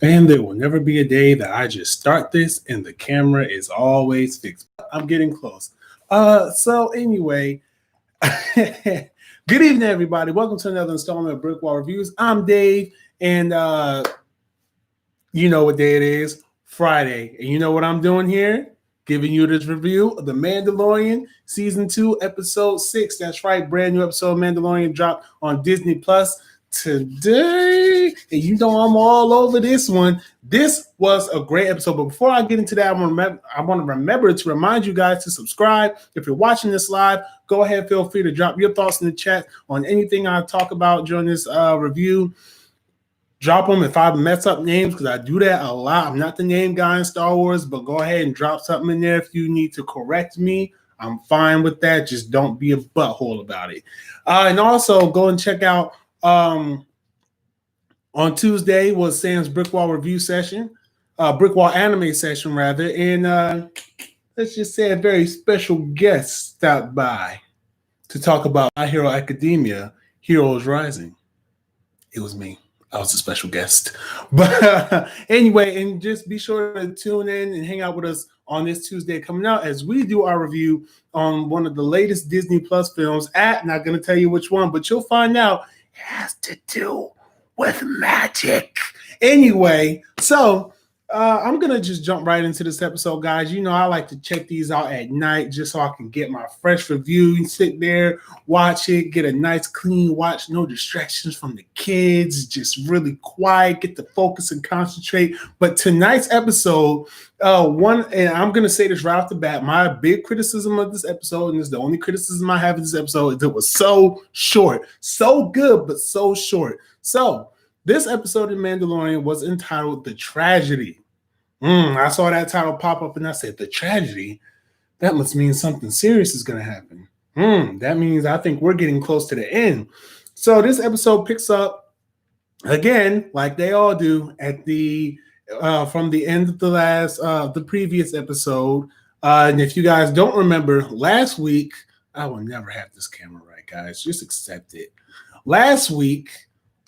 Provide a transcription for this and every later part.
And there will never be a day that I just start this and the camera is always fixed. I'm getting close. So anyway, good evening, everybody. Welcome to another installment of BrickWall Reviews. I'm Dave, and you know what day it is? Friday. And you know what I'm doing here? Giving you this review of The Mandalorian Season 2, Episode 6. That's right, brand new episode of Mandalorian dropped on Disney Plus today. And you know I'm all over this one. This was a great episode. But before I get into that, I want to remember to remind you guys to subscribe. If you're watching this live, go ahead, feel free to drop your thoughts in the chat on anything I talk about during this review. Drop them if I mess up names, because I do that a lot. I'm not the name guy in Star Wars, but go ahead and drop something in there if you need to correct me. I'm fine with that. Just don't be a butthole about it. And also go and check out on Tuesday was Sam's BrickWall review session, BrickWall anime session rather, and let's just say a very special guest stopped by to talk about My Hero Academia, Heroes Rising. It was me. I was a special guest. But anyway, and just be sure to tune in and hang out with us on this Tuesday coming out as we do our review on one of the latest Disney Plus films. Not going to tell you which one, but you'll find out. It has to do with magic. Anyway, so I'm going to just jump right into this episode, guys. You know, I like to check these out at night just so I can get my fresh review. Sit there, watch it, get a nice clean watch, no distractions from the kids, just really quiet, get to focus and concentrate. But tonight's episode, and I'm going to say this right off the bat, my big criticism of this episode, and this is the only criticism I have of this episode, is it was so short. So good, but so short. So this episode of Mandalorian was entitled The Tragedy. I saw that title pop up and I said, The Tragedy? That must mean something serious is going to happen. That means I think we're getting close to the end. So this episode picks up, again, like they all do, at the from the end of the previous episode. And if you guys don't remember, last week, I will never have this camera right, guys. Just accept it. Last week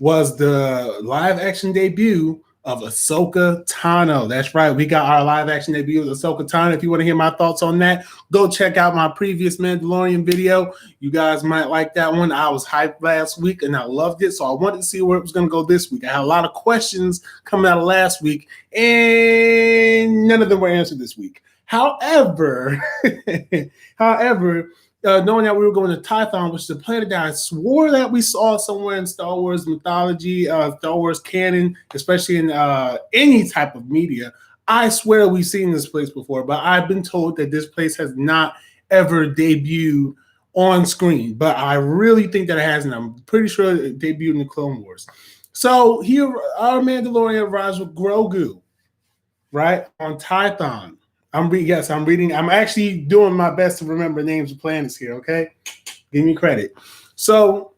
was the live action debut of Ahsoka Tano. That's right. We got our live action debut of Ahsoka Tano. If you want to hear my thoughts on that, go check out my previous Mandalorian video. You guys might like that one. I was hyped last week and I loved it. So I wanted to see where it was going to go this week. I had a lot of questions coming out of last week and none of them were answered this week. However, knowing that we were going to Tython, which is a planet that I swore that we saw somewhere in Star Wars mythology, Star Wars canon, especially in any type of media. I swear we've seen this place before, but I've been told that this place has not ever debuted on screen. But I really think that it has, and I'm pretty sure it debuted in the Clone Wars. So here, our Mandalorian arrives with Grogu, right, on Tython. I'm reading. I'm actually doing my best to remember names of planets here, okay? Give me credit. So,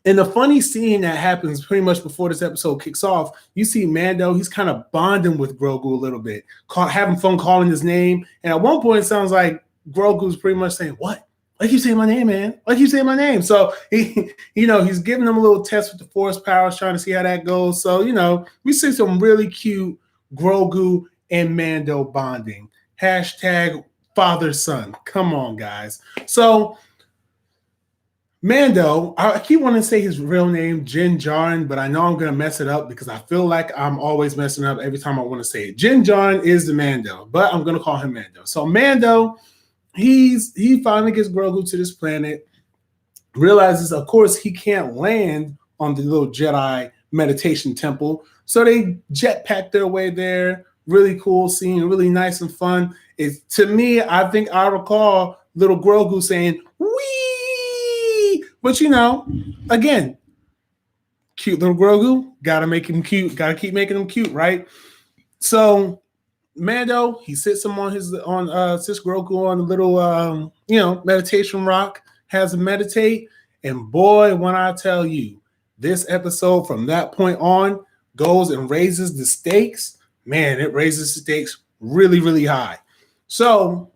in the funny scene that happens pretty much before this episode kicks off, you see Mando. He's kind of bonding with Grogu a little bit, having fun calling his name. And at one point, it sounds like Grogu's pretty much saying, "What? Why keep saying my name, man? Why keep saying my name?" So, he's giving him a little test with the Force powers, trying to see how that goes. So, we see some really cute Grogu and Mando bonding. Hashtag father-son. Come on, guys. So, Mando, I keep wanting to say his real name, Din Djarin, but I know I'm going to mess it up because I feel like I'm always messing up every time I want to say it. Din Djarin is the Mando, but I'm going to call him Mando. So, Mando, he finally gets Grogu to this planet, realizes, of course, he can't land on the little Jedi meditation temple, so they jetpack their way there. Really cool scene, really nice and fun. To me, I think I recall little Grogu saying, "Wee!" But again, cute little Grogu, gotta make him cute, gotta keep making him cute, right? So Mando, he sits Grogu on a little meditation rock, has him meditate, and boy, when I tell you, this episode from that point on goes and raises the stakes. Man, it raises the stakes really, really high. So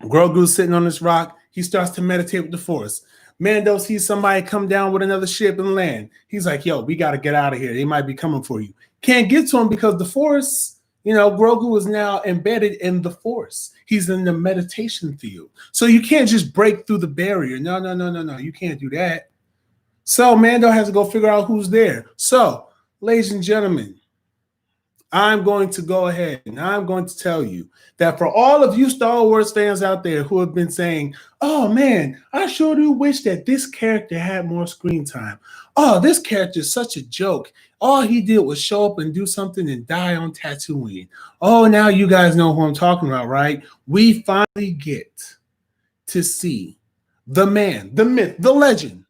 Grogu's sitting on this rock. He starts to meditate with the Force. Mando sees somebody come down with another ship and land. He's like, yo, we got to get out of here. They might be coming for you. Can't get to him because the Force, Grogu is now embedded in the Force. He's in the meditation field. So you can't just break through the barrier. No. You can't do that. So Mando has to go figure out who's there. So, ladies and gentlemen, I'm going to go ahead and I'm going to tell you that for all of you Star Wars fans out there who have been saying, oh man, I sure do wish that this character had more screen time. Oh, this character is such a joke. All he did was show up and do something and die on Tatooine. Oh, now you guys know who I'm talking about, right? We finally get to see the man, the myth, the legend,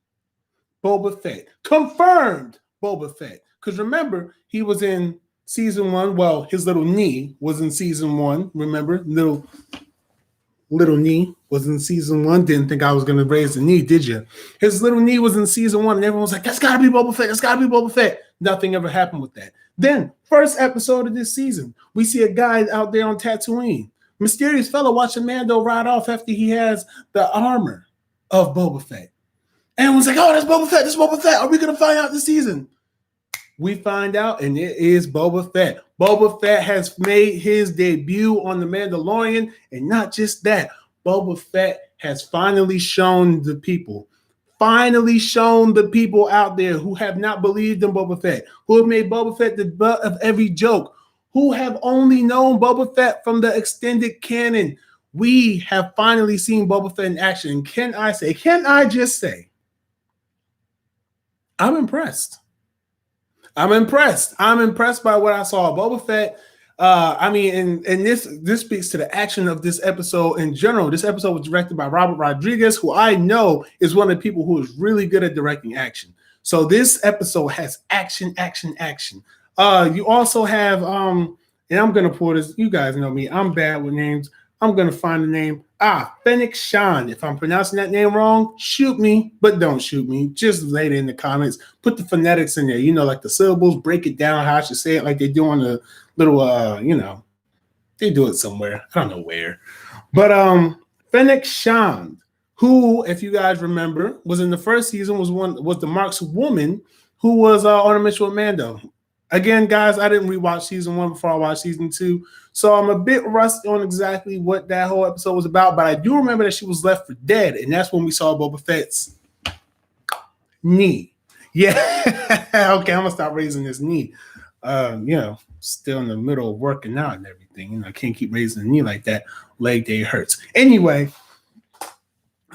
Boba Fett. Confirmed Boba Fett. Because remember, he was in season 1. Well, his little knee was in season 1. Remember, little knee was in season 1. Didn't think I was going to raise the knee, did you? His little knee was in season 1, and everyone was like, that's got to be Boba Fett. That's got to be Boba Fett. Nothing ever happened with that. Then, first episode of this season, we see a guy out there on Tatooine. Mysterious fellow watching Mando ride off after he has the armor of Boba Fett. And everyone's like, oh, that's Boba Fett. That's Boba Fett. Are we going to find out this season? We find out, and it is Boba Fett. Boba Fett has made his debut on The Mandalorian, and not just that, Boba Fett has finally shown the people out there who have not believed in Boba Fett, who have made Boba Fett the butt of every joke, who have only known Boba Fett from the extended canon. We have finally seen Boba Fett in action. And can I just say, I'm impressed. I'm impressed by what I saw. Boba Fett, and this speaks to the action of this episode in general. This episode was directed by Robert Rodriguez, who I know is one of the people who is really good at directing action. So this episode has action. You also have, and I'm going to pull this. You guys know me. I'm bad with names. I'm going to find the name. Fennec Shand. If I'm pronouncing that name wrong, shoot me, but don't shoot me. Just lay it in the comments. Put the phonetics in there. Like the syllables, break it down how I should say it, like they do on the little, they do it somewhere. I don't know where. But Fennec Shand, who, if you guys remember, was in the first season, was the Mark's woman who was on a mission with Mando. Again, guys, I didn't rewatch season 1 before I watched season 2, so I'm a bit rusty on exactly what that whole episode was about, but I do remember that she was left for dead, and that's when we saw Boba Fett's knee. Yeah. Okay, I'm going to stop raising this knee. Still in the middle of working out and everything. I can't keep raising the knee like that. Leg day hurts. Anyway,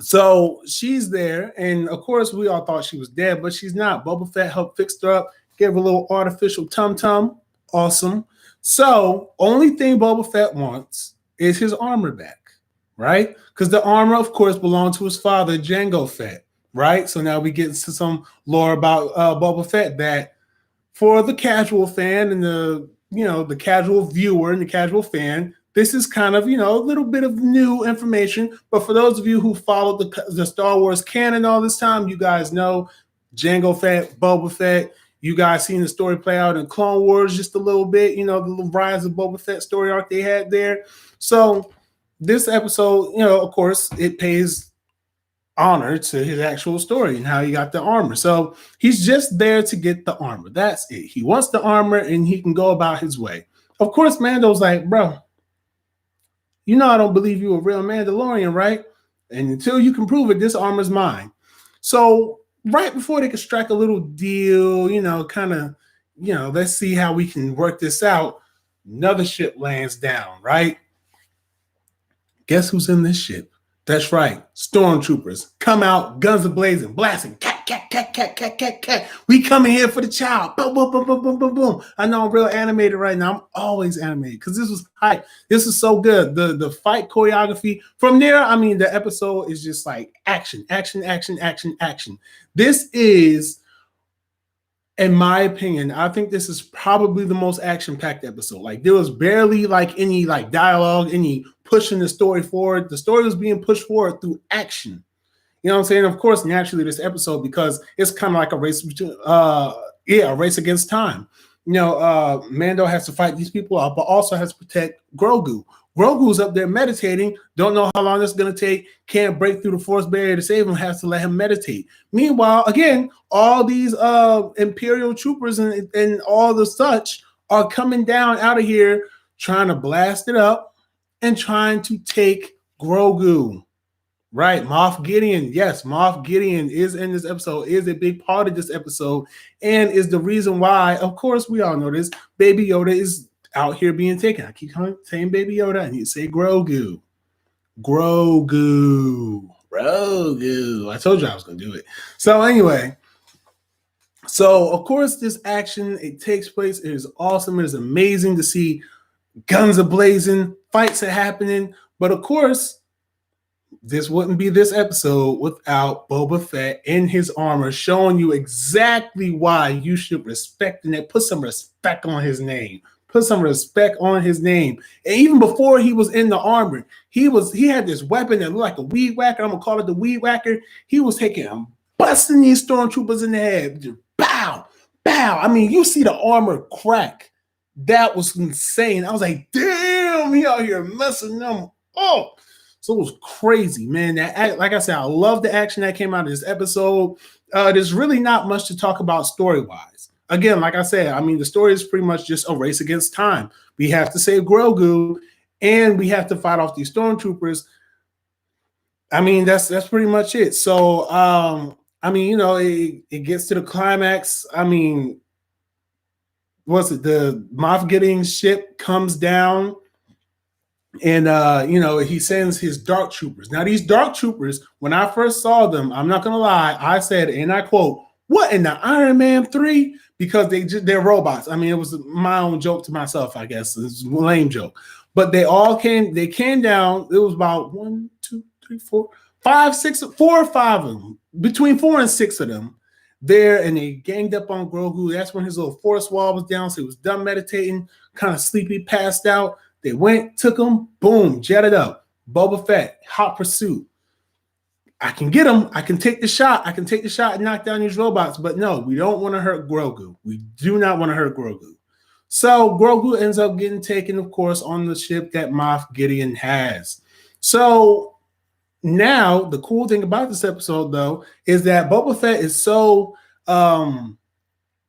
so she's there, and of course, we all thought she was dead, but she's not. Boba Fett helped fix her up. Give a little artificial tum-tum. Awesome. So, only thing Boba Fett wants is his armor back, right? Because the armor, of course, belonged to his father, Jango Fett, right? So now we get into some lore about Boba Fett that for the casual fan and the casual viewer and the casual fan, this is kind of, a little bit of new information. But for those of you who followed the Star Wars canon all this time, you guys know Jango Fett, Boba Fett. You guys seen the story play out in Clone Wars just a little bit, the little rise of Boba Fett story arc they had there. So this episode, of course, it pays honor to his actual story and how he got the armor. So he's just there to get the armor. That's it. He wants the armor and he can go about his way. Of course, Mando's like, bro, I don't believe you a real Mandalorian, right? And until you can prove it, this armor's mine. So right before they could strike a little deal, let's see how we can work this out. Another ship lands down, right? Guess who's in this ship? That's right. Stormtroopers come out, guns are blazing, blasting. Cat. We coming here for the child. Boom, boom, boom, boom, boom, boom, boom. I know I'm real animated right now. I'm always animated because this was hype. This is so good. The fight choreography. From there, the episode is just like action. This is, in my opinion, I think this is probably the most action-packed episode. Like there was barely like any like dialogue, any pushing the story forward. The story was being pushed forward through action. You know what I'm saying? Of course, naturally, this episode, because it's kind of like a race, a race against time. Mando has to fight these people out, but also has to protect Grogu. Grogu's up there meditating, don't know how long it's going to take, can't break through the force barrier to save him, has to let him meditate. Meanwhile, again, all these Imperial troopers and all the such are coming down out of here trying to blast it up and trying to take Grogu. Right, Moff Gideon. Yes, Moff Gideon is in this episode, is a big part of this episode, and is the reason why, of course, we all know this, Baby Yoda is out here being taken. I keep saying Baby Yoda. I need to say Grogu. Grogu. I told you I was going to do it. So anyway, of course, this action, it takes place. It is awesome. It is amazing to see guns are blazing, fights are happening. But of course, this wouldn't be this episode without Boba Fett in his armor showing you exactly why you should respect and put some respect on his name. Put some respect on his name. And even before he was in the armor, he had this weapon that looked like a weed whacker. I'm gonna call it the weed whacker. He was busting these stormtroopers in the head. Just bow, bow. I mean, you see the armor crack. That was insane. I was like, damn, he out here messing them up. So it was crazy, man. Like I said, I love the action that came out of this episode. There's really not much to talk about story-wise. Again, like I said, I mean, the story is pretty much just a race against time. We have to save Grogu, and we have to fight off these stormtroopers. I mean, that's pretty much it. So, I mean, it gets to the climax. I mean, what's it? The Moff Gideon's ship comes down. And, he sends his dark troopers. Now, these dark troopers, when I first saw them, I'm not going to lie, I said, and I quote, what in the Iron Man 3? Because they're robots. I mean, it was my own joke to myself, I guess. It's a lame joke. But they came down. It was about 1, 2, 3, 4, 5, 6, 4 or 5 of them, between 4 and 6 of them there, and they ganged up on Grogu. That's when his little force wall was down, so he was done meditating, kind of sleepy, passed out. They went, took him, boom, jetted up. Boba Fett, hot pursuit. I can get him. I can take the shot. And knock down these robots. But no, we don't want to hurt Grogu. We do not want to hurt Grogu. So Grogu ends up getting taken, of course, on the ship that Moff Gideon has. So now the cool thing about this episode, though, is that Boba Fett is so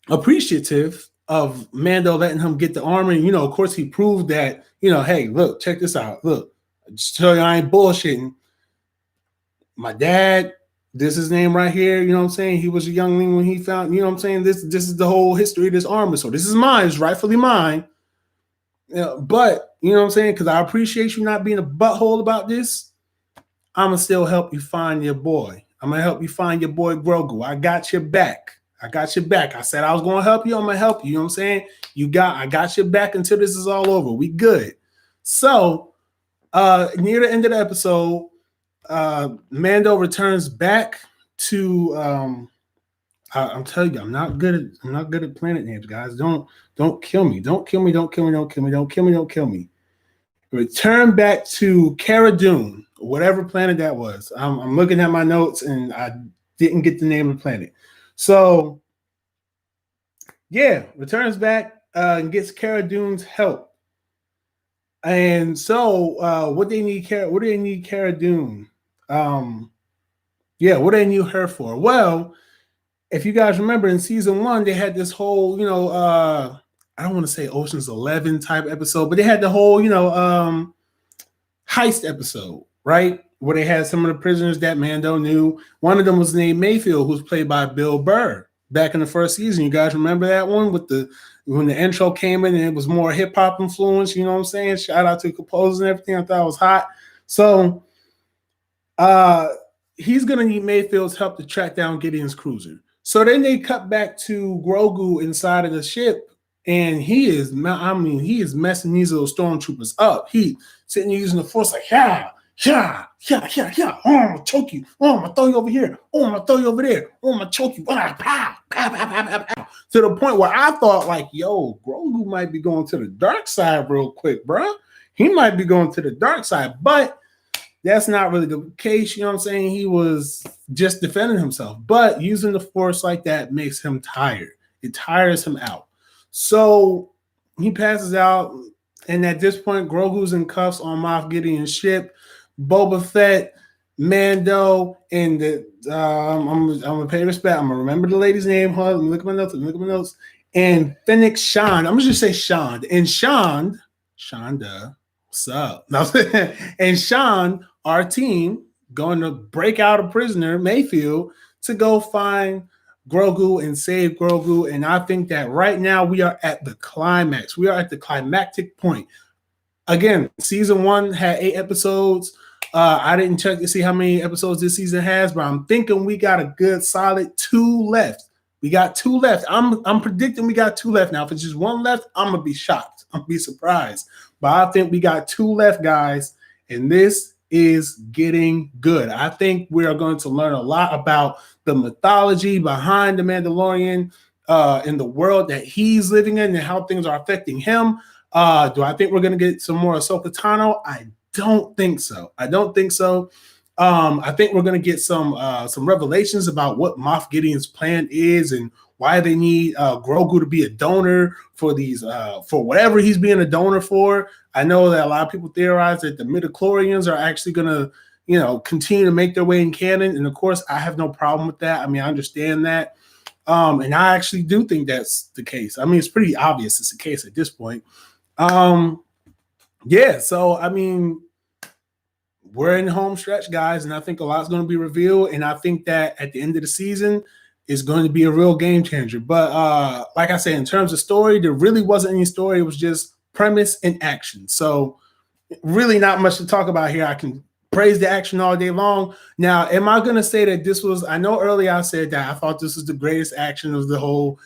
appreciative of Mando letting him get the armor. And, of course, he proved that, hey, look, check this out. Look, just tell you I ain't bullshitting. My dad, this is his name right here. You know what I'm saying? He was a youngling when he found, you know what I'm saying? This is the whole history of this armor. So this is mine. It's rightfully mine. But, you know what I'm saying? Because I appreciate you not being a butthole about this. I'm going to still help you find your boy. I'm going to help you find your boy Grogu. I got your back. I said I was going to help you. I'm going to help you. You know what I'm saying? I got your back until this is all over. We good. So near the end of the episode, Mando returns back to I'm telling you, I'm not good at planet names, guys. Don't kill me. Don't kill me. Return back to Cara Dune, whatever planet that was. I'm looking at my notes and I didn't get the name of the planet. So, yeah, returns back and gets Cara Dune's help. And so, what do they need Cara Dune? What do they need her for? Well, if you guys remember in season 1, they had this whole, I don't want to say Ocean's 11 type episode, but they had the whole, heist episode, right? Where they had some of the prisoners that Mando knew. One of them was named Mayfield, who was played by Bill Burr back in the first season. You guys remember that one when the intro came in and it was more hip hop influence, you know what I'm saying? Shout out to composers and everything. I thought it was hot. So he's going to need Mayfield's help to track down Gideon's cruiser. So then they cut back to Grogu inside of the ship, and he is messing these little stormtroopers up. He sitting there using the force like, yeah. Oh, I'm gonna choke you. Oh, I'm gonna throw you over here. Oh, I'm gonna throw you over there. Oh, I'm gonna choke you. Pow, pow, pow, pow, pow. To the point where I thought, like, yo, Grogu might be going to the dark side real quick, bro. He might be going to the dark side, but that's not really the case. You know what I'm saying? He was just defending himself, but using the force like that makes him tired. It tires him out. So he passes out, and at this point, Grogu's in cuffs on Moff Gideon's ship. Boba Fett, Mando, and I'm gonna pay respect. I'm gonna remember the lady's name. Hold on, let me look at my notes. And Fennec Shand. I'm gonna just say Shand. And Shonda, what's up? And Shand, our team, going to break out a prisoner, Mayfield, to go find Grogu and save Grogu. And I think that right now we are at the climax. We are at the climactic point. Again, season 1 had 8 episodes. I didn't check to see how many episodes this season has, but I'm thinking we got a good solid 2 left. We got 2 left. I'm predicting we got 2 left. Now, if it's just 1 left, I'm gonna be shocked. I'm gonna be surprised. But I think we got 2 left, guys, and this is getting good. I think we are going to learn a lot about the mythology behind the Mandalorian, in the world that he's living in and how things are affecting him. Do I think we're going to get some more Ahsoka Tano? I don't think so. I think we're going to get some revelations about what Moff Gideon's plan is and why they need Grogu to be a donor for these for whatever he's being a donor for. I know that a lot of people theorize that the midichlorians are actually going to, continue to make their way in canon, and of course, I have no problem with that. I mean, I understand that, and I actually do think that's the case. I mean, it's pretty obvious it's the case at this point. Yeah. So I mean, we're in the home stretch, guys, and I think a lot's going to be revealed, and I think that at the end of the season is going to be a real game changer. But like I said, in terms of story, there really wasn't any story. It was just premise and action. So really not much to talk about here. I can praise the action all day long. Now, am I going to say that this was, I know earlier I said that I thought this was the greatest action of the whole,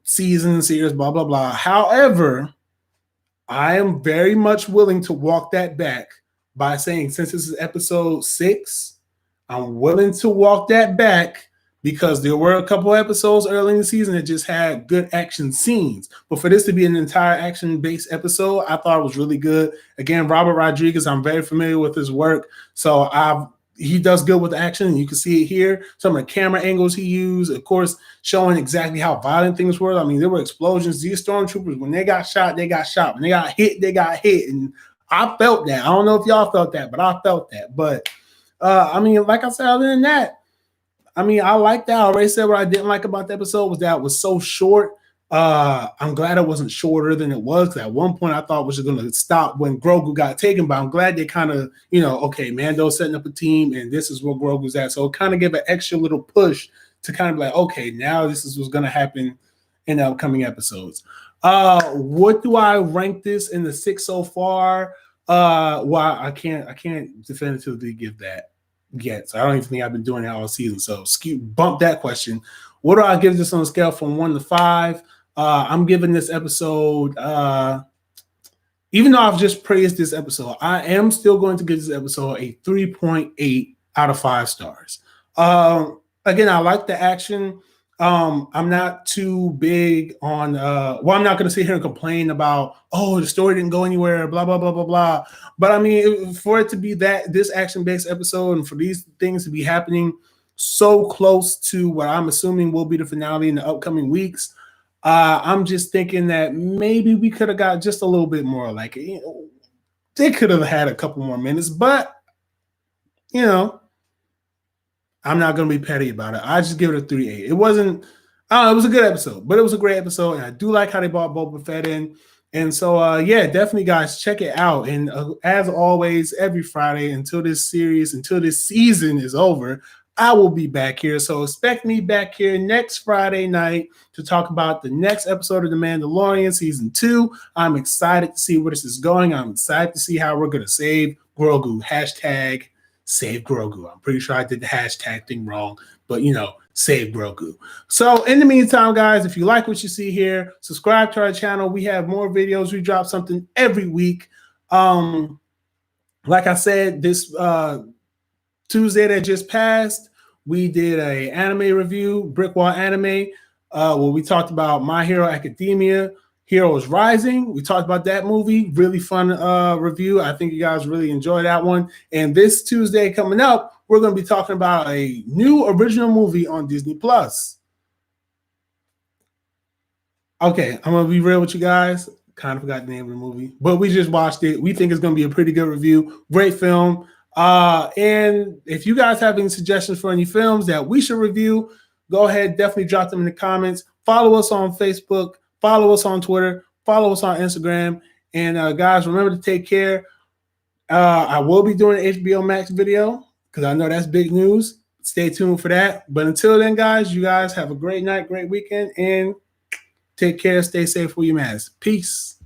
season, series, blah, blah, blah. However, I am very much willing to walk that back by saying, since this is episode 6, I'm willing to walk that back because there were a couple episodes early in the season that just had good action scenes. But for this to be an entire action-based episode, I thought it was really good. Again, Robert Rodriguez, I'm very familiar with his work. So he does good with action, and you can see it here. Some of the camera angles he used, of course, showing exactly how violent things were. I mean, there were explosions. These stormtroopers, when they got shot, they got shot. When they got hit. And I felt that. I don't know if y'all felt that, but I felt that. But, I mean, like I said, other than that, I mean, I like that. I already said what I didn't like about the episode was that it was so short. I'm glad it wasn't shorter than it was, because at one point I thought it was just going to stop when Grogu got taken, but I'm glad they kind of, okay, Mando's setting up a team and this is where Grogu's at. So it kind of gave an extra little push to kind of be like, okay, now this is what's going to happen in the upcoming episodes. What do I rank this in the 6 so far? Well, I can't definitively give that yet. So I don't even think I've been doing that all season. So bump that question. What do I give this on a scale from 1 to 5? I'm giving this episode, even though I've just praised this episode, I am still going to give this episode a 3.8 out of 5 stars. Again, I like the action. I'm not too big on, I'm not going to sit here and complain about, the story didn't go anywhere, blah, blah, blah, blah, blah. But I mean, for it to be this action-based episode and for these things to be happening so close to what I'm assuming will be the finale in the upcoming weeks, I'm just thinking that maybe we could have got just a little bit more. Like, they could have had a couple more minutes, but, I'm not going to be petty about it. I just give it a 3.8. It wasn't, it was a good episode, but it was a great episode. And I do like how they brought Boba Fett in. And so, yeah, definitely, guys, check it out. And as always, every Friday until this season is over, I will be back here. So expect me back here next Friday night to talk about the next episode of The Mandalorian Season 2. I'm excited to see where this is going. I'm excited to see how we're going to save Grogu. Hashtag save Grogu. I'm pretty sure I did the hashtag thing wrong, but save Grogu. So in the meantime, guys, if you like what you see here, subscribe to our channel. We have more videos. We drop something every week. Like I said, this Tuesday that just passed, we did a anime review, BrickWall anime, where we talked about My Hero Academia, Heroes Rising. We talked about that movie. Really fun review. I think you guys really enjoyed that one. And this Tuesday coming up, we're going to be talking about a new original movie on Disney Plus. Okay, I'm gonna be real with you guys. Kind of forgot the name of the movie, but we just watched it. We think it's gonna be a pretty good review. Great film. And if you guys have any suggestions for any films that we should review, go ahead, definitely drop them in the comments. Follow us on Facebook, follow us on Twitter, follow us on Instagram. And guys, remember to take care. I will be doing an HBO Max video because I know that's big news. Stay tuned for that. But until then, guys, you guys have a great night, great weekend, and take care. Stay safe. Wear your mask. Peace.